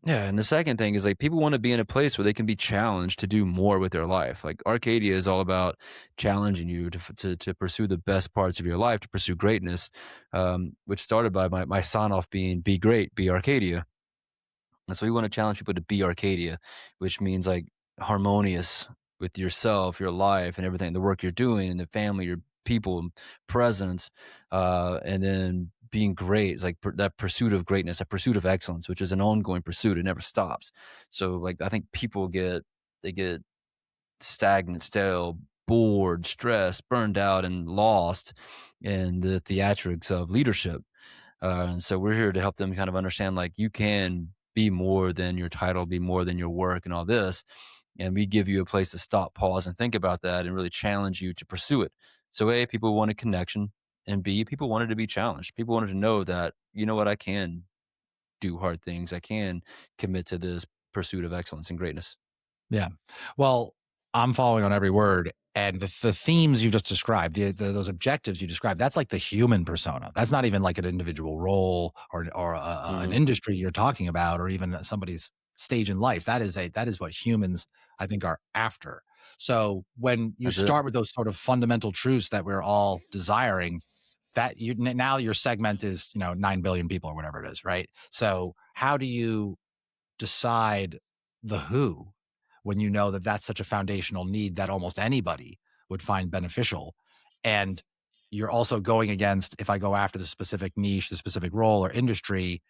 Yeah, and the second thing is like people want to be in a place where they can be challenged to do more with their life. Like Arcadia is all about challenging you to pursue the best parts of your life, to pursue greatness, which started by my sign off being "Be great, be Arcadia." And so we want to challenge people to be Arcadia, which means like harmonious with yourself, your life, and everything, the work you're doing, and the family, your people, presence, and then being great. It's like that pursuit of greatness, that pursuit of excellence, which is an ongoing pursuit. It never stops. So like I think people get stagnant, stale, bored, stressed, burned out, and lost in the theatrics of leadership. And so we're here to help them kind of understand like you can be more than your title, be more than your work and all this. And we give you a place to stop, pause, and think about that and really challenge you to pursue it. So A, people wanted connection, and B, people wanted to be challenged. People wanted to know that, you know what, I can do hard things. I can commit to this pursuit of excellence and greatness. Yeah. Well, I'm following on every word. And the themes you just described, those objectives you described, that's like the human persona. That's not even like an individual role or an Hmm. industry you're talking about, or even somebody's stage in life. That is what humans, I think, are after. So when you That's it. start with those sort of fundamental truths that we're all desiring, that now your segment is 9 billion people or whatever it is, right? So how do you decide the who when you know that that's such a foundational need that almost anybody would find beneficial? And you're also going against, if I go after the specific niche, the specific role or industry,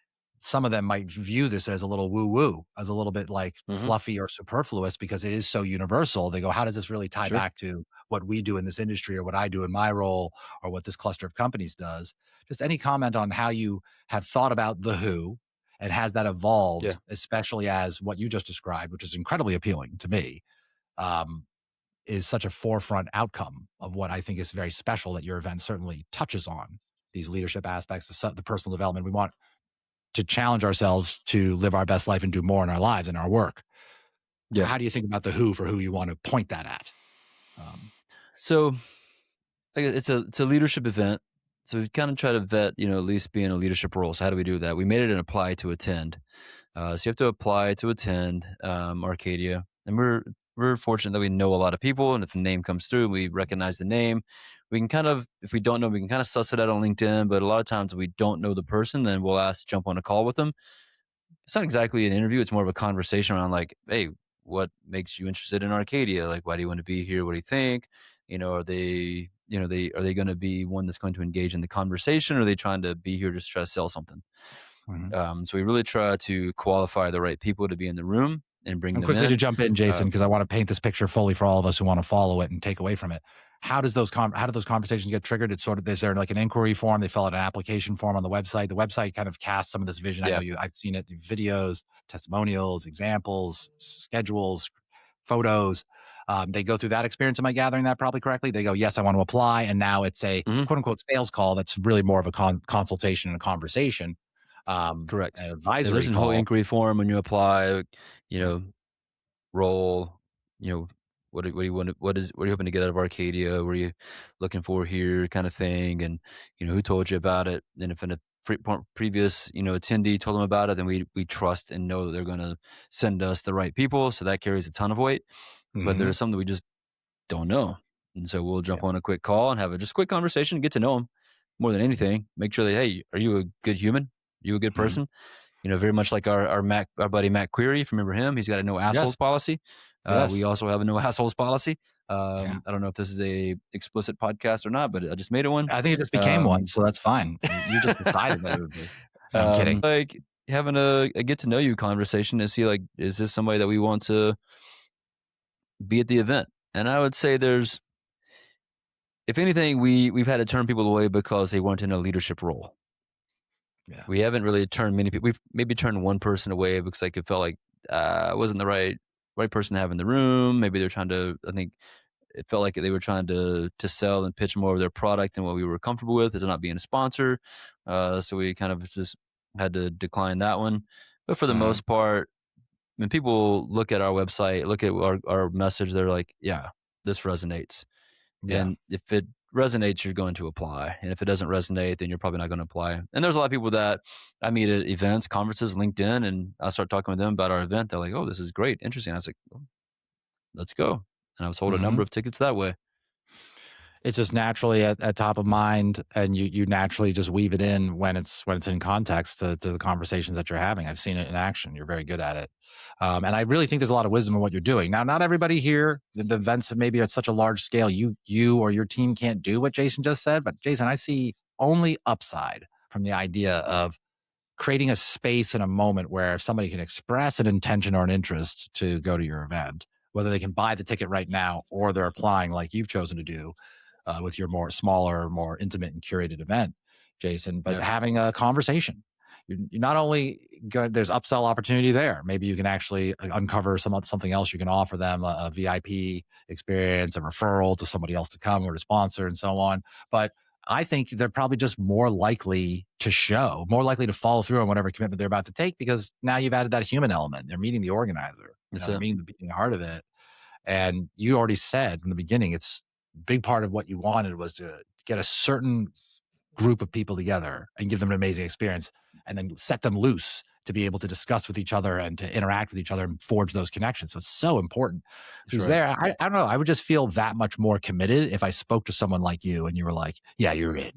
some of them might view this as a little woo woo, as a little bit like Hmm. fluffy or superfluous because it is so universal. They go, how does this really tie Sure. back to what we do in this industry or what I do in my role or what this cluster of companies does? Just any comment on how you have thought about the who and has that Yeah. evolved, especially as what you just described, which is incredibly appealing to me, um, is such a forefront outcome of what I think is very special that your event certainly touches on these leadership aspects, the personal development. We want to challenge ourselves to live our best life and do more in our lives and our work. Yeah. How do you think about the who for who you want to point that at? Um, So it's a leadership event. So we kind of try to vet, at least be in a leadership role. So how do we do that? We made it an apply to attend. So you have to apply to attend Arcadia, and we're fortunate that we know a lot of people, and if a name comes through, we recognize the name. We can kind of, if we don't know, we can kind of suss it out on LinkedIn. But a lot of times, if we don't know the person, then we'll ask to jump on a call with them. It's not exactly an interview; it's more of a conversation around like, hey, what makes you interested in Arcadia? Like, why do you want to be here? What do you think? Are they, are they going to be one that's going to engage in the conversation, or are they trying to be here just to try to sell something? mhm. So we really try to qualify the right people to be in the room and bring And them quickly to in. jump in, Jason, Uh, because I want to paint this picture fully for all of us who want to follow it and take away from it. How do those conversations get triggered? It's sort of, is there like an inquiry form? They fill out an application form on the website. The website kind of casts some of this vision. I know yeah. I've seen it through videos, testimonials, examples, schedules, photos. They go through that experience. Am I gathering that probably correctly? They go, yes, I want to apply. And now it's a Hmm. quote unquote sales call. That's really more of a consultation and a conversation, Correct. an Yeah, there's advisory a whole call. inquiry form when you apply. You Yeah. know, role. You know, what do you want? What are you hoping to get out of Arcadia? What are you looking for here? Kind of thing. And who told you about it? And if a previous attendee told them about it, then we trust and know that they're going to send us the right people. So that carries a ton of weight. But Hmm. there's some that we just don't know. And so we'll Yeah. jump on a quick call and have a just quick conversation, get to know them more than anything. Make sure that, hey, are you a good human? Are you a good Mhm. person? Very much like our buddy Matt Query, if you remember him, he's got a no assholes Yes. policy. We Yes. also have a no assholes policy. Yeah. I don't know if this is a explicit podcast or not, but I just made it one. I think it just became one, Um, so that's fine. You just decided that it would be. No, I'm kidding. like having a get to know you conversation to see like, is this somebody that we want to be at the event. And I would say if anything, we've had to turn people away because they weren't in a leadership role. Yeah. We haven't really turned many people. We've maybe turned one person away because like it felt like wasn't the right person to have in the room. Maybe they're trying to. I think it felt like they were trying to sell and pitch more of their product than what we were comfortable with as not being a sponsor. So we kind of just had to decline that one. But for the most part, when people look at our website, look at our message, they're like, yeah, this resonates. Yeah. And if it resonates, you're going to apply. And if it doesn't resonate, then you're probably not going to apply. And there's a lot of people that I meet at events, conferences, LinkedIn, and I start talking with them about our event. They're like, oh, this is great, interesting. I was like, oh, let's go. And I was sold a number of tickets that way. It's just naturally at top of mind, and you naturally just weave it in when it's in context to the conversations that you're having. I've seen it in action. You're very good at it, and I really think there's a lot of wisdom in what you're doing. Now, not everybody here, the events maybe at such a large scale, you or your team can't do what Jason just said. But Jason, I see only upside from the idea of creating a space and a moment where if somebody can express an intention or an interest to go to your event, whether they can buy the ticket right now or they're applying like you've chosen to do with your more smaller, more intimate and curated event, Jason, but having a conversation. You're not only good, there's upsell opportunity there. Maybe you can actually uncover something else you can offer them, a VIP experience, a referral to somebody else to come or to sponsor and so on. But I think they're probably just more likely to follow through on whatever commitment they're about to take because now you've added that human element. They're meeting the organizer, they're meeting the heart of it. And you already said from the beginning, it's a big part of what you wanted was to get a certain group of people together and give them an amazing experience and then set them loose to be able to discuss with each other and to interact with each other and forge those connections. So it's so important. Who's there? I don't know. I would just feel that much more committed if I spoke to someone like you and you were like, yeah, you're in.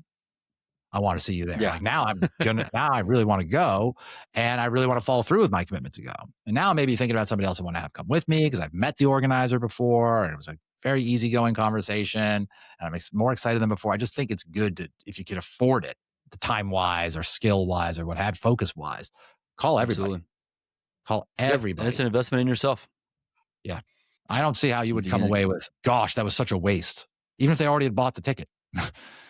I want to see you there. Yeah. Like now now I really want to go and I really want to follow through with my commitment to go. And now I'm maybe thinking about somebody else I want to have come with me because I've met the organizer before and it was a very easygoing conversation and I'm more excited than before. I just think it's good to, if you can afford it, the time wise or skill wise or what have focus wise, call everybody. Absolutely. Call everybody. And it's an investment in yourself. Yeah. I don't see how you would come away with, gosh, that was such a waste. Even if they already had bought the ticket.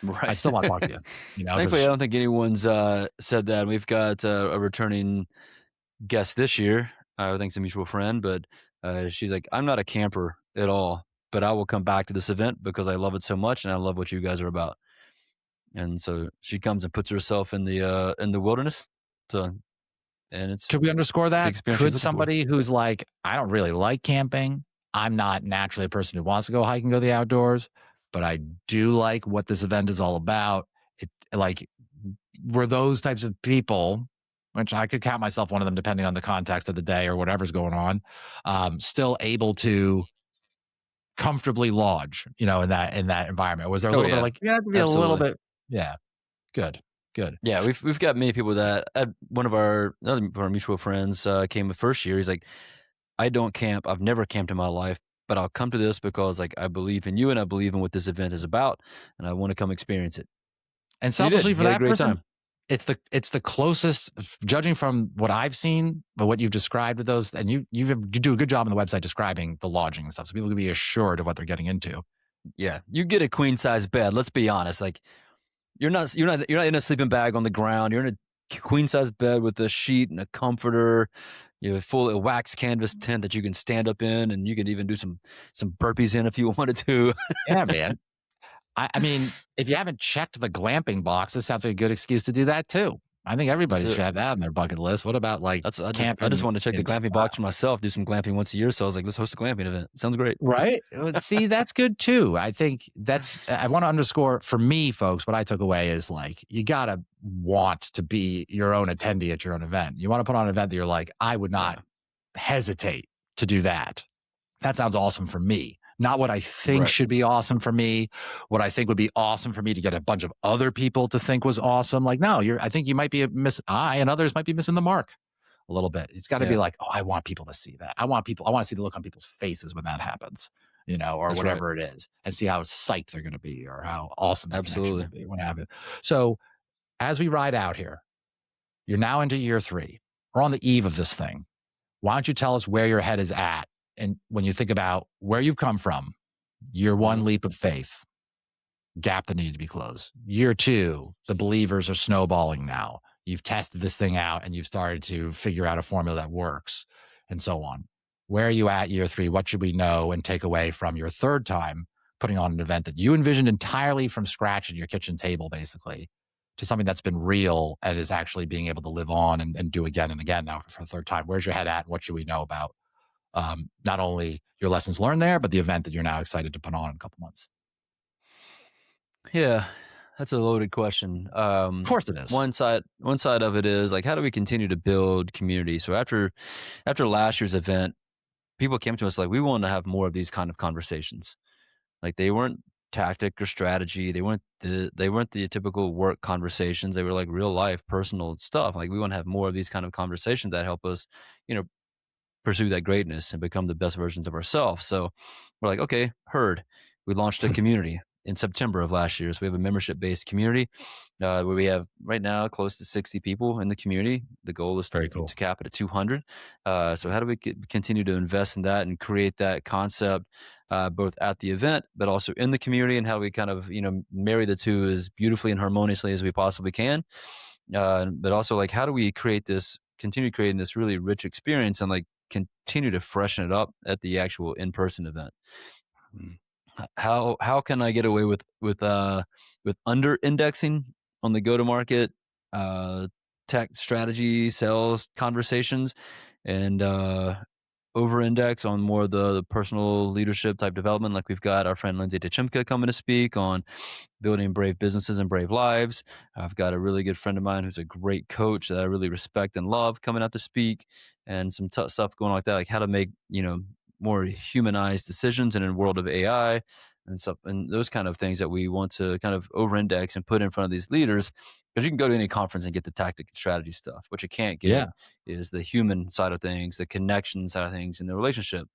Right. I still want to talk to you. Thankfully, I don't think anyone's said that. We've got a returning guest this year. I think it's a mutual friend, but she's like, I'm not a camper at all, but I will come back to this event because I love it so much and I love what you guys are about. And so she comes and puts herself in the wilderness. Could we underscore that? Could somebody who's like, I don't really like camping. I'm not naturally a person who wants to go hike and go to the outdoors, but I do like what this event is all about. Were those types of people, which I could count myself one of them depending on the context of the day or whatever's going on, still able to comfortably lodge, in that environment? Was there a little bit like, yeah, a little bit. Yeah. Good. Yeah, we've got many people that one of our mutual friends came the first year. He's like, I don't camp. I've never camped in my life, but I'll come to this because like I believe in you and I believe in what this event is about, and I want to come experience it. And selfishly for that person, it's the closest, judging from what I've seen, but what you've described with those, and you do a good job on the website describing the lodging and stuff, so people can be assured of what they're getting into. Yeah, you get a queen size bed. Let's be honest, like you're not in a sleeping bag on the ground. You're in a queen size bed with a sheet and a comforter. You have a wax canvas tent that you can stand up in, and you can even do some burpees in if you wanted to. Yeah, man. I mean, if you haven't checked the glamping box, this sounds like a good excuse to do that too. I think everybody should have that on their bucket list. What about like camping? I just want to check the glamping box for myself, do some glamping once a year. So I was like, let's host a glamping event. Sounds great. Right? See, that's good too. I think I want to underscore for me, folks, what I took away is like, you got to want to be your own attendee at your own event. You want to put on an event that you're like, I would not hesitate to do that. That sounds awesome for me. Not what I think should be awesome for me, what I think would be awesome for me to get a bunch of other people to think was awesome. Like, no, I think you might be I and others might be missing the mark a little bit. It's got to be like, oh, I want people to see that. I want to see the look on people's faces when that happens, or that's whatever it is, and see how psyched they're going to be or how awesome the connection will be, what have you. So as we ride out here, you're now into year 3. We're on the eve of this thing. Why don't you tell us where your head is at And when you think about where you've come from, year one, Uh-huh. leap of faith, gap that needed to be closed. Year two, the believers are snowballing now. You've tested this thing out and you've started to figure out a formula that works and so on. Where are you at year three? What should we know and take away from your third time putting on an event that you envisioned entirely from scratch at your kitchen table, basically, to something that's been real and is actually being able to live on and do again and again now for the third time? Where's your head at? What should we know about not only your lessons learned there, but the event that you're now excited to put on in a couple months? Yeah, that's a loaded question. Of course it is. One side of it is like, how do we continue to build community? So after last year's event, people came to us like, we want to have more of these kind of conversations. Like they weren't tactic or strategy. They weren't the typical work conversations. They were like real life, personal stuff. Like we want to have more of these kind of conversations that help us, you know, pursue that greatness and become the best versions of ourselves. So we're like, okay, heard. We launched a community in September of last year. So we have a membership based community where we have right now close to 60 people in the community. The goal is Very to cool. cap it at 200. So how do we continue to invest in that and create that concept both at the event, but also in the community, and how we kind of, marry the two as beautifully and harmoniously as we possibly can. But also like, how do we continue creating this really rich experience and like continue to freshen it up at the actual in-person event? Mm. How can I get away with under indexing on the go to market tech strategy sales conversations, and over index on more of the personal leadership type development? Like we've got our friend Lindsay Dechimka coming to speak on building brave businesses and brave lives. I've got a really good friend of mine who's a great coach that I really respect and love coming out to speak, and some tough stuff going on like that, like how to make, more humanized decisions in a world of AI and stuff, and those kind of things that we want to kind of over index and put in front of these leaders. Because you can go to any conference and get the tactic and strategy stuff. What you can't Yeah. get is the human side of things, the connection side of things, and the relationship.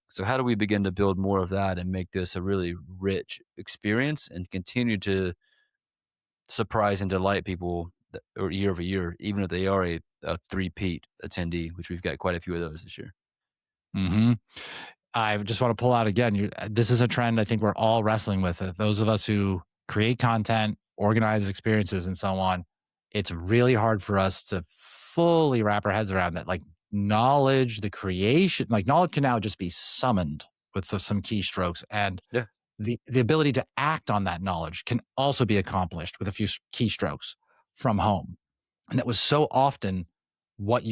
So how do we begin to build more of that and make this a really rich experience and continue to surprise and delight people or year over year, even if they are a three-peat attendee, which we've got quite a few of those this year. Hmm. I just want to pull out again. This is a trend I think we're all wrestling with. Those of us who create content, organize experiences, and so on. It's really hard for us to fully wrap our heads around that. Like knowledge, the creation, like knowledge can now just be summoned with some keystrokes, and Yeah. the ability to act on that knowledge can also be accomplished with a few keystrokes from home. And that was so often what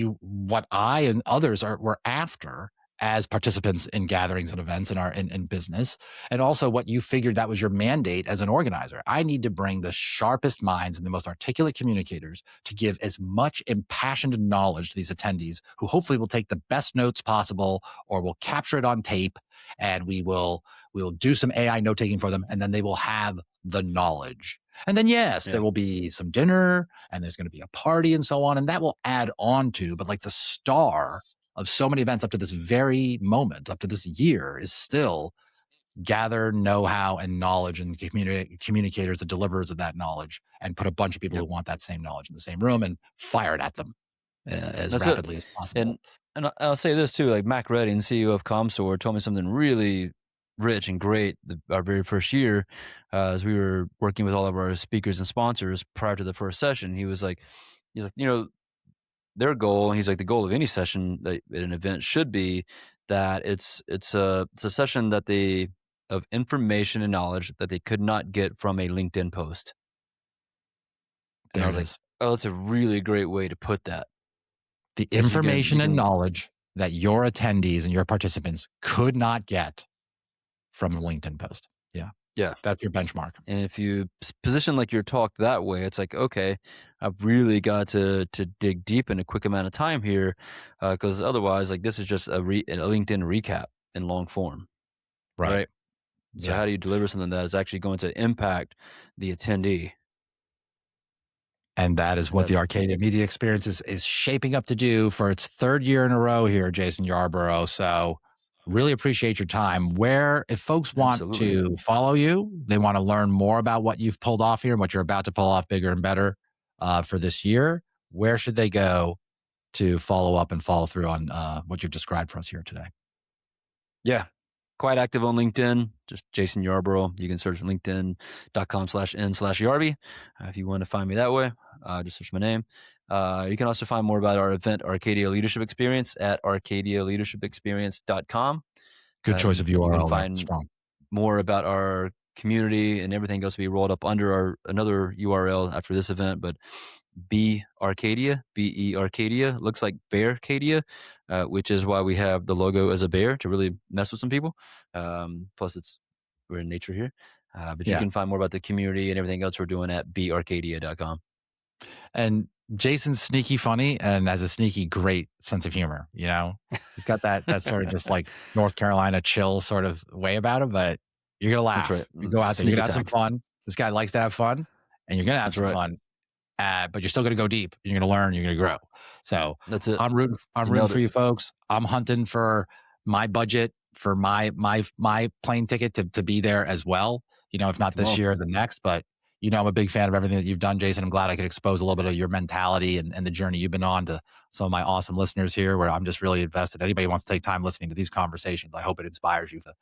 I and others were after as participants in gatherings and events in business. And also what you figured that was your mandate as an organizer. I need to bring the sharpest minds and the most articulate communicators to give as much impassioned knowledge to these attendees, who hopefully will take the best notes possible or will capture it on tape, and we will do some AI note taking for them, and then they will have the knowledge. And then, yes, there Yeah. will be some dinner and there's going to be a party and so on. And that will add on to, but like the star of so many events up to this very moment, up to this year, is still gather know-how and knowledge and communicators, the deliverers of that knowledge, and put a bunch of people who Yep. want that same knowledge in the same room and fire it at them as That's it. rapidly as possible. And I'll say this too, like Mac Redding, CEO of ComSword, told me something really rich and great our very first year, as we were working with all of our speakers and sponsors prior to the first session. He's like, their goal, and he's like, the goal of any session that at an event should be that it's a session that they of information and knowledge that they could not get from a LinkedIn post. And I There was it like, is. oh, that's a really great way to put that. The Because you information and can knowledge that your attendees and your participants could not get from a LinkedIn post. Yeah. yeah. That's your benchmark. And if you position like your talk that way, it's like, okay, I've really got to dig deep in a quick amount of time here, because otherwise, like this is just a LinkedIn recap in long form, Right. right? So Yeah. how do you deliver something that is actually going to impact the attendee? And that is And what the that's Arcadia Media Experience is shaping up to do for its third year in a row here, Jason Yarborough. So really appreciate your time. Where, if folks want absolutely. to follow you, they want to learn more about what you've pulled off here and what you're about to pull off bigger and better for this year, where should they go to follow up and follow through on what you've described for us here today? Yeah. Quite active on LinkedIn, just Jason Yarborough. You can search linkedin.com/n/Yarby if you want to find me that way. Just search my name. You can also find more about our event, Arcadia Leadership Experience, at arcadialeadershipexperience.com. Good choice of You can URL there. find Strong. more about our community and everything else will be rolled up under another URL after this event, but B Arcadia, BE Arcadia, looks like Bearcadia, which is why we have the logo as a bear to really mess with some people. Plus, we're in nature here. But you can find more about the community and everything else we're doing at barcadia.com. And Jason's sneaky funny and has a sneaky great sense of humor. He's got that sort of just like North Carolina chill sort of way about him, but you're gonna laugh. That's right. You go out there, you're Sneak gonna have some attack. fun. This guy likes to have fun, and you're gonna have That's some right. fun. But you're still gonna go deep. You're gonna learn. You're gonna grow. So That's it. I'm rooting for you folks. I'm hunting for my budget for my plane ticket to be there as well. If not this year, the next. But I'm a big fan of everything that you've done, Jason. I'm glad I could expose a little bit of your mentality and the journey you've been on to some of my awesome listeners here, where I'm just really invested. Anybody who wants to take time listening to these conversations, I hope it inspires you to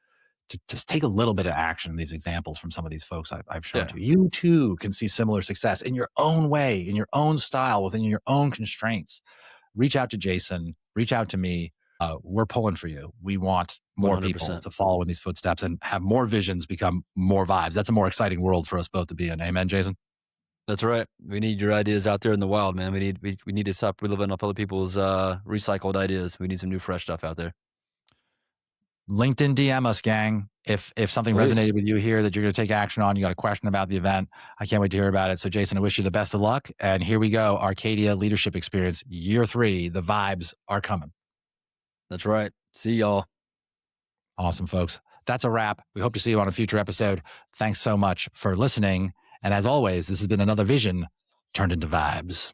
just take a little bit of action in these examples from some of these folks I've shown to you. You too can see similar success in your own way, in your own style, within your own constraints. Reach out to Jason, reach out to me. We're pulling for you. We want more 100%. People to follow in these footsteps and have more visions become more vibes. That's a more exciting world for us both to be in. Amen, Jason? That's right. We need your ideas out there in the wild, man. We need to stop reliving off other people's recycled ideas. We need some new fresh stuff out there. LinkedIn DM us, gang. If something resonated with you here that you're going to take action on, you got a question about the event, I can't wait to hear about it. So Jason, I wish you the best of luck. And here we go. Arcadia Leadership Experience, year 3. The vibes are coming. That's right. See y'all. Awesome, folks. That's a wrap. We hope to see you on a future episode. Thanks so much for listening. And as always, this has been another vision turned into vibes.